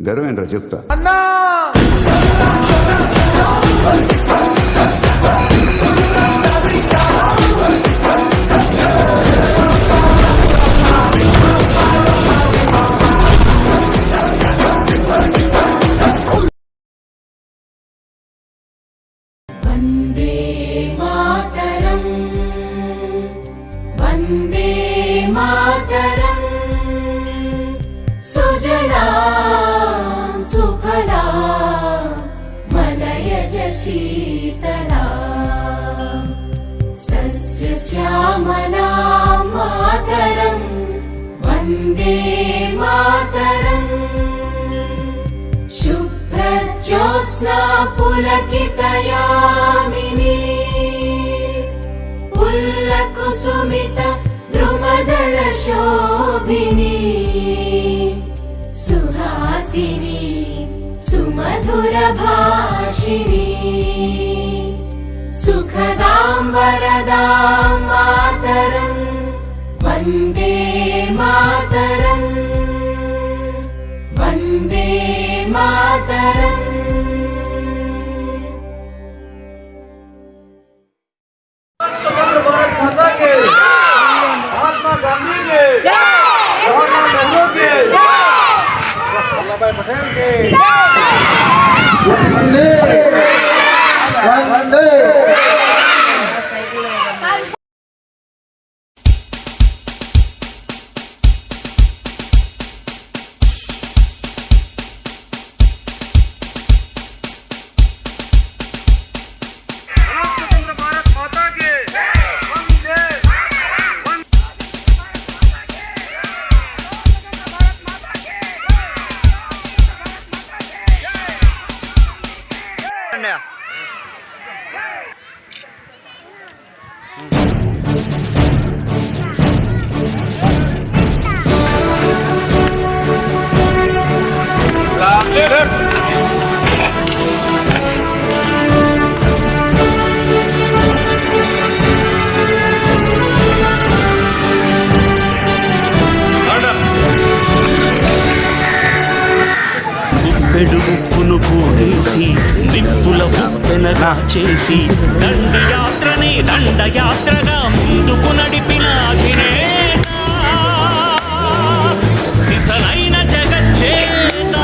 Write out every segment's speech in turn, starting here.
గర్వేంద్ర చెప్తా అన్నా వందే మాతరం వందే మాతరం సుజలా సుఫలా మలయజ శీతలా సస్యశ్యామలా మాతరం వందే మాతరం శుభ్రజ్యోత్స్నా పులకితయామినీ పుల్లకుసుమిత ద్రుమదళ శోభినీ సుహాసినీ సుమధుర భాషిణీ సుఖదాం వరదాం మాతరం వందే మాతరం వందే మాతరం भारत माता के महात्मा गांधी के जवाहरलाल नेहरू के वल्लभभाई पटेल के वंदे वंदे పెడుగుప్పును పోగేసి నిప్పుల ఉప్పెనగా చేసి దండయాత్రని దండయాత్రగా ముందుకు నడిపిన అధినేత సిసలైన జగచ్చేత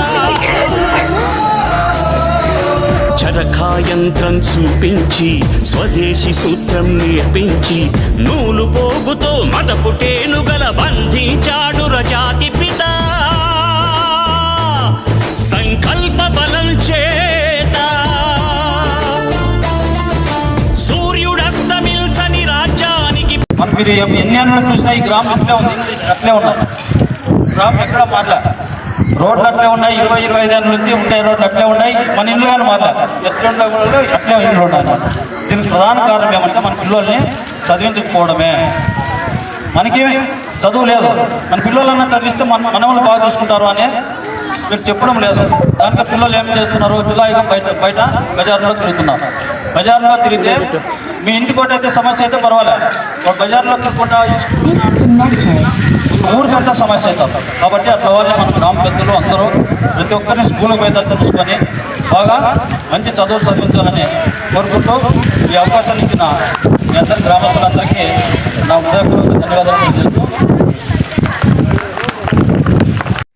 చరకాయంత్రం చూపించి స్వదేశీ సూత్రం నేర్పించి నూలు పోగుతో మదపుటేనుగల బంధించాడు రజాతి పిత సంకల్ప బలం చేత సూర్యుడస్తమిల్చని రాజ్యానికి మీరు ఎన్ని అన్న చూసినా ఈ గ్రామం అట్లే ఉంది, అట్లే ఉన్నారు. గ్రామం ఎక్కడ మారలే. రోడ్లు అట్లే ఉన్నాయి. 20-25 ఏళ్ళ నుంచి ఉంటాయి రోడ్లు అట్లే ఉన్నాయి. మన ఇల్లు కానీ మారలే. ఎట్లా ఉండే కూడా అట్లే ఇల్లు ఉండాలి. దీనికి ప్రధాన కారణం ఏమంటే మన పిల్లల్ని చదివించకపోవడమే. మనకేమి చదువు లేదు. మన పిల్లలన్నా చదివిస్తే మనల్ని బాగా చూసుకుంటారు అని మీరు చెప్పడం లేదు. దానికి పిల్లలు ఏం చేస్తున్నారు? జులాయిగా బయట బజార్లో తిరుగుతున్నారు. బజార్లో తిరిగితే మీ ఇంటికి అయితే సమస్య అయితే పర్వాలేదు. బజార్లో తిరుగుకుంటా ఊరికంతా సమస్య అవుతాం. కాబట్టి అట్లా వాళ్ళే మన గ్రామ పెద్దలు అందరూ ప్రతి ఒక్కరిని స్కూల్కి పోయితే తెలుసుకొని బాగా మంచి చదువు చదివించాలని కోరుకుంటూ ఈ అవకాశాన్ని ఇచ్చిన మీ అందరి గ్రామస్తులందరికీ నా హృదయపూర్వక ధన్యవాదాలు తెలియజేస్తూ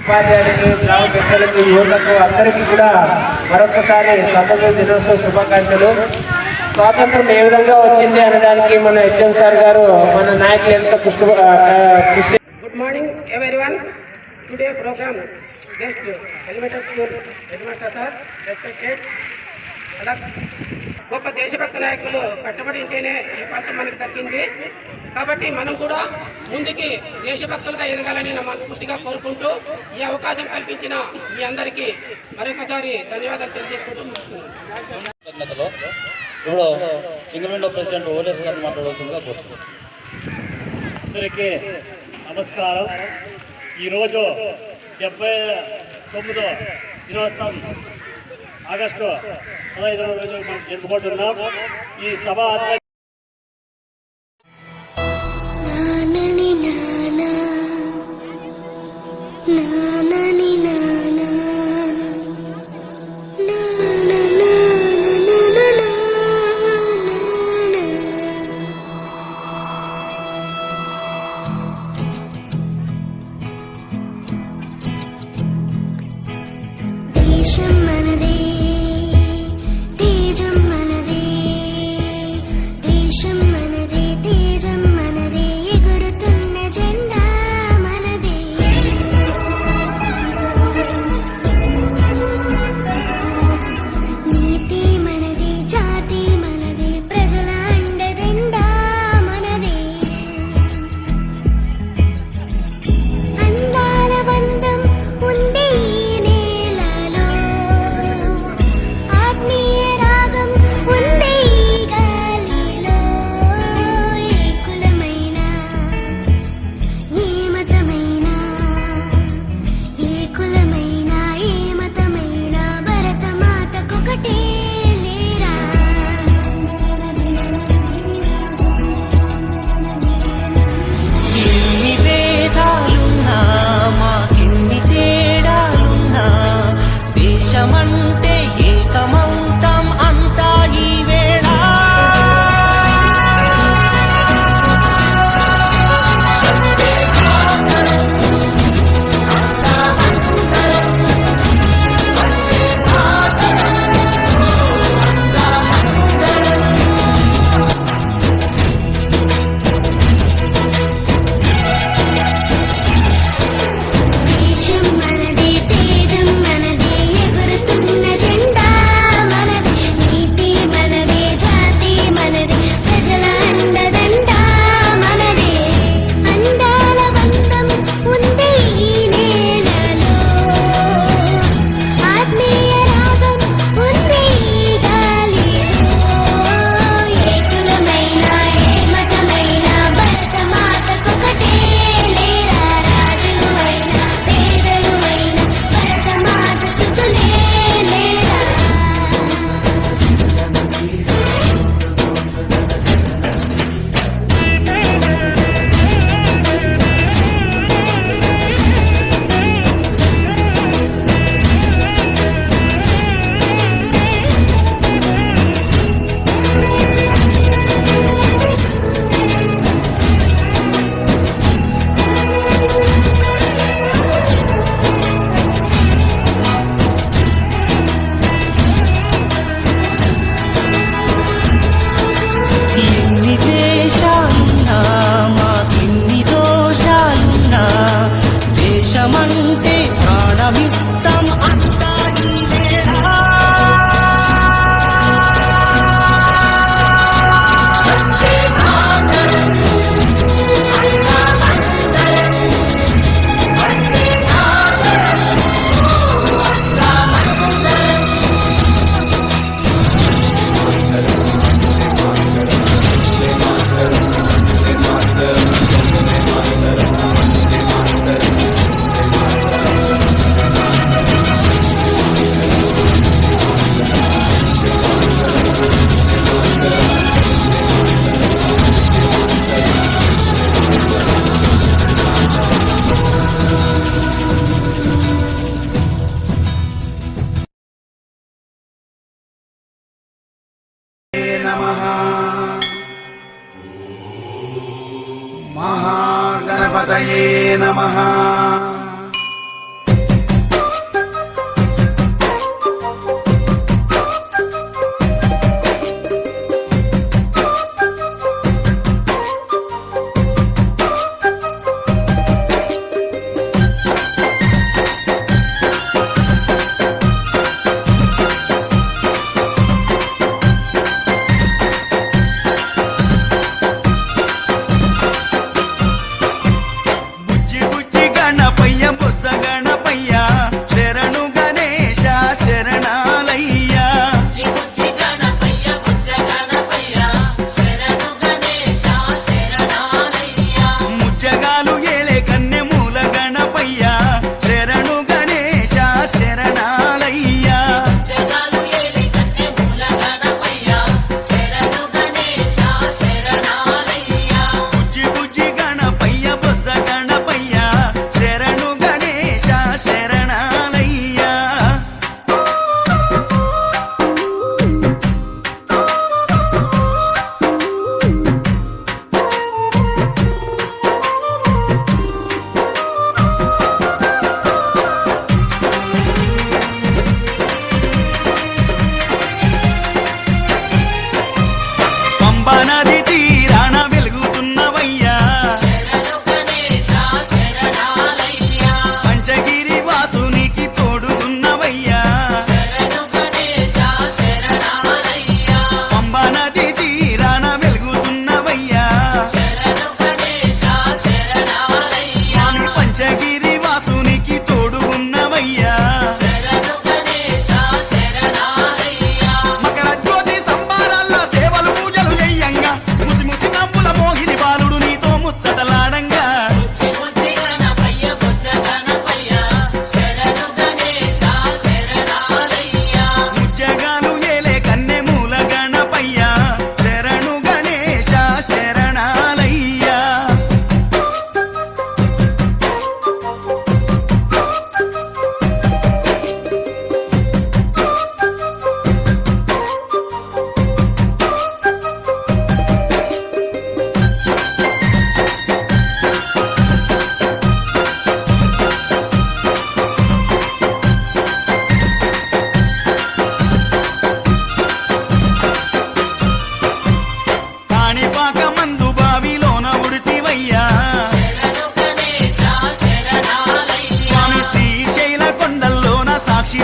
ఉపాధ్యాయులకు గ్రామ పెద్దలకు యువతకు అందరికీ కూడా మరొకసారి స్వాతంత్ర దినోత్సవ శుభాకాంక్షలు. స్వాతంత్రం ఏ విధంగా వచ్చింది అనడానికి మన హెచ్ఎం సార్ గారు మన నాయకులు ఎంత కృషి. Good morning everyone. Today program guest elementary school headmaster sir, respected గొప్ప దేశభక్త నాయకులు కట్టుబడి ఉంటేనే ఈ ప్రాంతం మనకు దక్కింది. కాబట్టి మనం కూడా ముందుకి దేశభక్తులుగా ఎదగాలని మనస్ఫూర్తిగా కోరుకుంటూ ఈ అవకాశం కల్పించిన మీ అందరికీ మరొకసారి ధన్యవాదాలు తెలియజేసుకుంటూ ఇప్పుడు సింగిల్ విండో ప్రెసిడెంట్ ఓలేస్ గారు మాట్లాడవలసిందిగా కోరుతున్నాను. అందరికీ నమస్కారం. ఈరోజు 79వ దినోత్సవం ఆగస్టు 15వ రోజు మనం జరుపుకుంటున్నాం. ఈ సభ దేశం మనదే తేజం మనదే దేశం మనదే తేజం మనదే ఎగురుతున్న జెండా మనదే నీతి మనదే జాతి మనదే ప్రజల అండదండా మనదే అందాల బంధం ఉంది ఈ నేలలో ఆత్మీయ రాగం ఉంది ఈ గాలిలో ఏ కులమైనా ఏ మతమైనా ఏ కులమైనా ఏ మతమైనా భరతమాతకొకటే లేరా ఎన్ని భేదాలున్నా మాకెన్ని తేడాలున్నా దేశమంటే ఏకమౌతాం అంతా ఈ వేళ దేశం మనదే తేజం మనదే ఎగురుతున్న జెండా మనదే నీతి మనదే జాతి మనదే ప్రజల అండదండా మనదే అందాల బంధం ఉంది ఈ నేలలో ఆత్మీయ రాగం ఉంది ఈ గాలిలో ఏ కులమైనా ఏ మతమైనా భరతమాతకొకటే లేరా రాజులు అయినా పేదలు అయినా భరతమాత సుతులే లేరా ఎన్ని దేశాలున్నా మాకెన్ని దోషాలున్నా దేశమంటే ప్రాణమిస్తాం అంతా ఈ వేళ నమః మహాగణపతయే నమః బుజ్జి బుజ్జి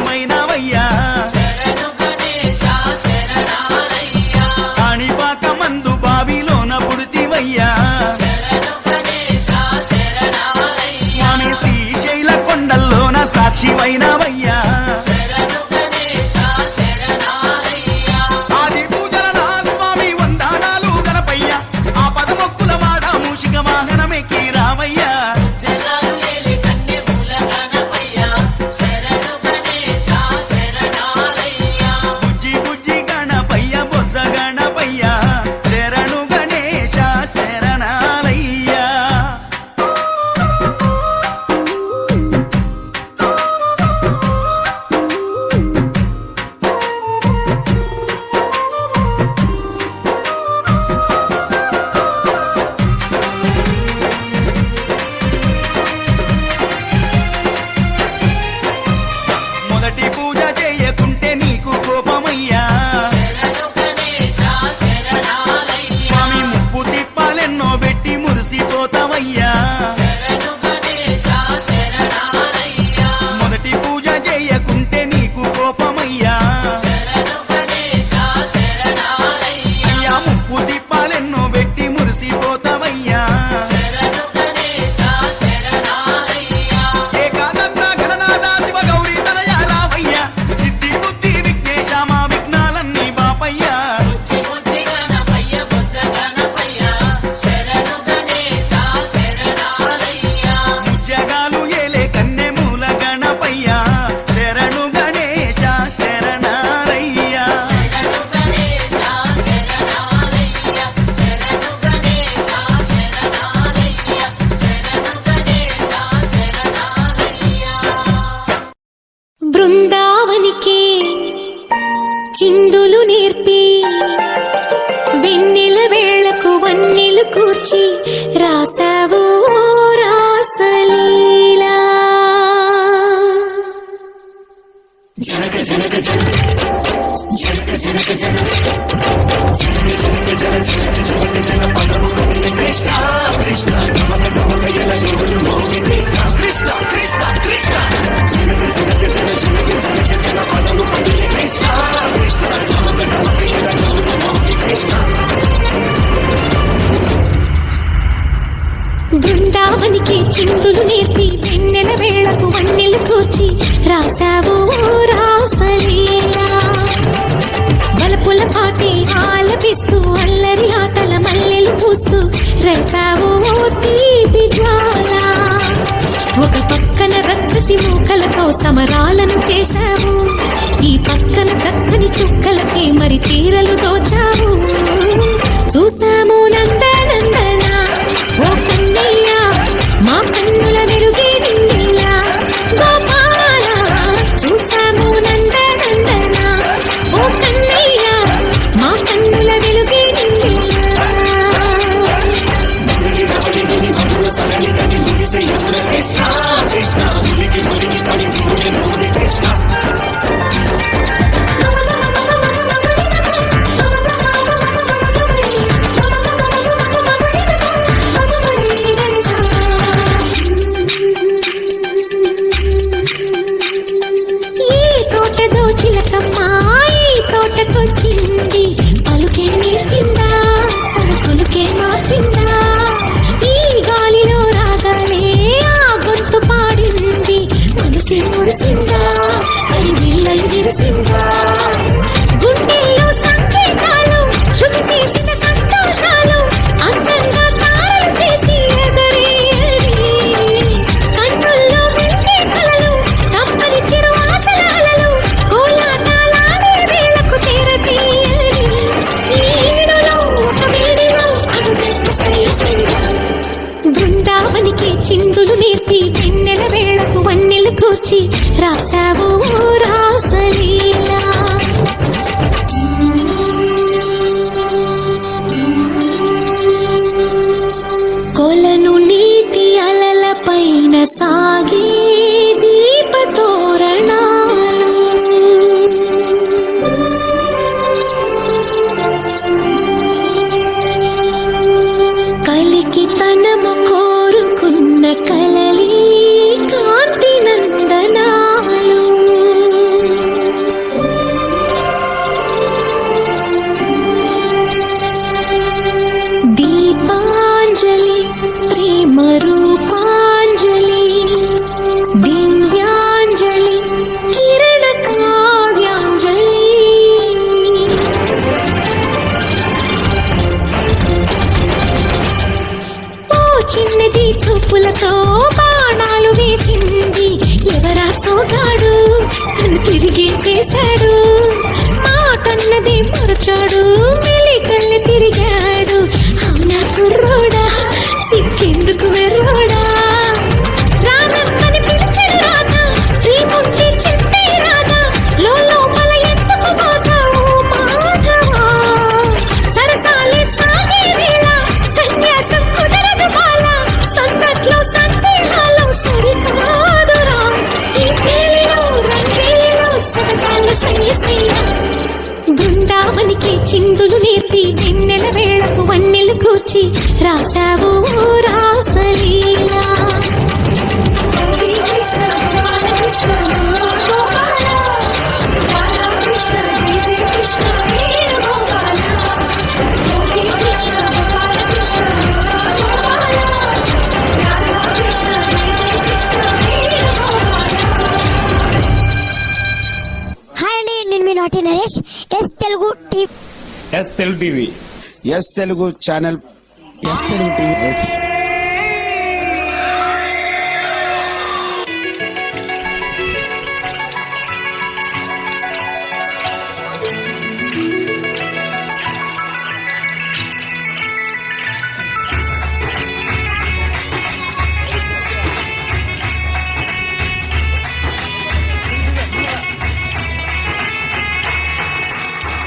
సాక్షివైనవయ్యా కాణిపాక మందు బావిలోన పుడితివయ్యా స్వామి శ్రీశైల కొండల్లోన సాక్షివైనవయ్యా ఆది పూజల స్వామి వందనాలు గణపయ్య ఆ పదమొక్కుల వాడ మూషిక వాహనమెక్కి రావయ్యా బుజ్జి బుజ్జి గణపయ్య బొజ్జ గణపయ్య శరణు గణేశ శరణాలయ్యా మొదటి పూజ చేయకుంటే నీకు కోపమయ్యా స్వామి ముప్పు తిప్పాలెన్నో పెట్టి మురిసిపోతావయ్యా మొదటి పూజ చేయకుంటే నీకు కోపమయ్యా అయ్యా ముప్పు తిప్పాలెన్నో పెట్టి మురిసిపోతావయ్యా ఏకాదంత గణనాథ శివ గౌరీ తనయ రావయ్యా సిద్ధి బుద్ధి విఘ్నేశ మా విఘ్నాలన్నీ బాపయ్యా ముజ్జగాలు ఏలే కన్నె మూల గణపయ్యా శరణు గణేశ శరణాలయ్యా బృందావనికి చిందులు నేర్పి వెన్నెల వేళకు వన్నెలు కూర్చి రాసావు రాసలీలా బృందావనికి చిందులు నేర్పి వెన్నెల వేళకు వన్నెలు కూర్చి రాసావు రాసలీలా బలపుల పాటి ఆలపిస్తూ అల్లరి ఆటల మల్లెలు పూస్తూ రేపావు తీపి జ్వాల ఒక పక్కన రక్కసి మూకలతో సమరాలను చేశావు ఈ పక్కన చక్కని చుక్కలకి మరి చీరలు దోచావు చూసాము నందనందన ఓ కన్నయ్య మా కన్నుల వెలుగే నిండిలా గోపాల చూసాము నందనందన ఓ కన్నయ్య మా కన్నుల వెలుగే నిండిలా వచ్చాడు మెలికల్లి తిరిగాడు అవునా కుర్రోడా సిక్కెందుకు వెర్రోడా రానమ్మని పిలిచిన రాధా రేపుంటే చెప్పే రాధా లోపల ఎందుకు బాధావు మాధవా సరసాలే సాగే వేళ సన్యాసం కుదరదు బాల సంతట్లో సందేహాలు సరికాదురా ఈ పేలిలో రంగేలిలో సరదాల సయ్యసయ్య బృందావనికి చిందులు నేర్పి వెన్నెల వేళకు వన్నెలు కూర్చి రాసావు రాసలీలా హాయ్ అండి, నేను మీ నాటి Naresh. S Telugu TV, S Telugu TV, S Telugu channel, S Telugu TV.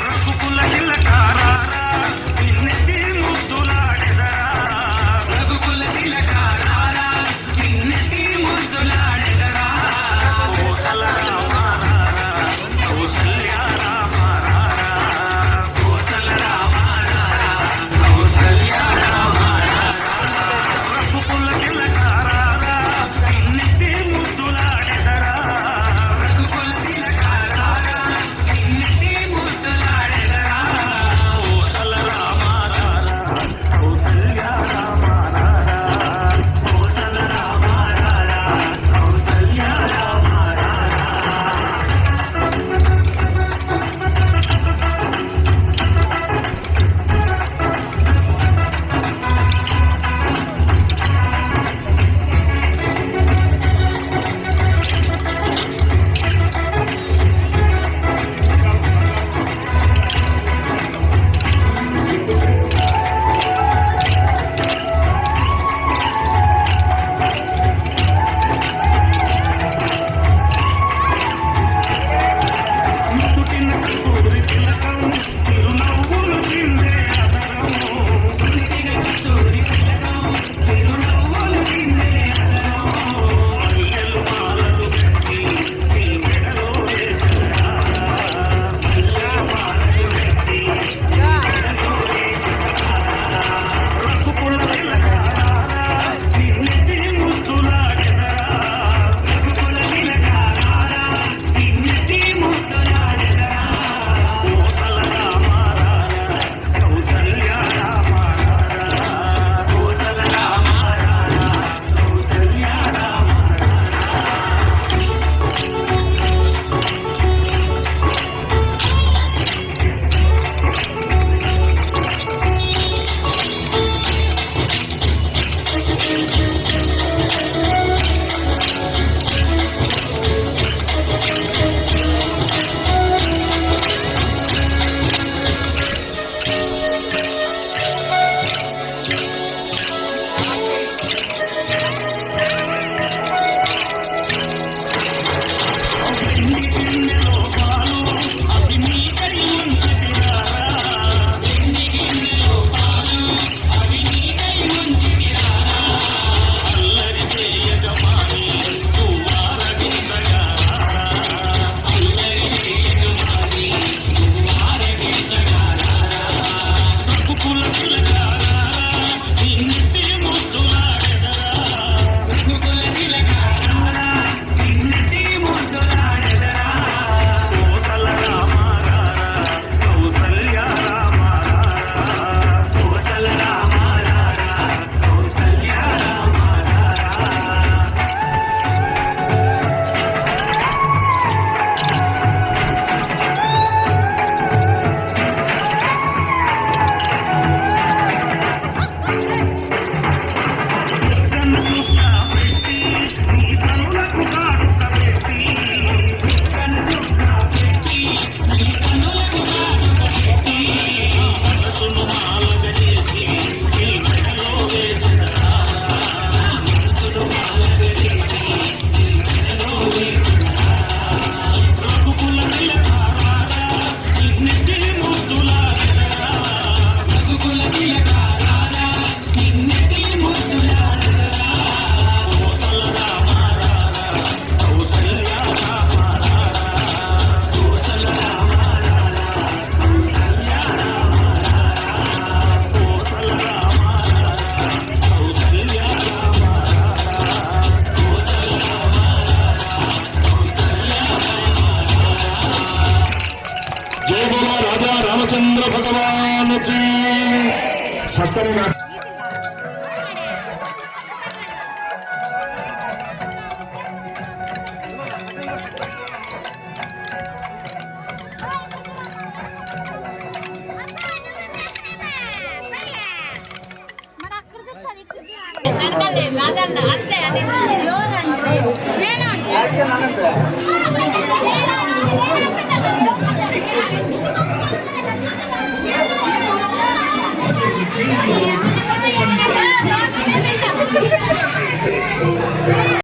రఘుకుల తిలకారా నిన్నెత్తి ముద్దులాడెదరా రఘు జయ బోలో రాజా రామచంద్ర భగవానికి చక్కని అంతే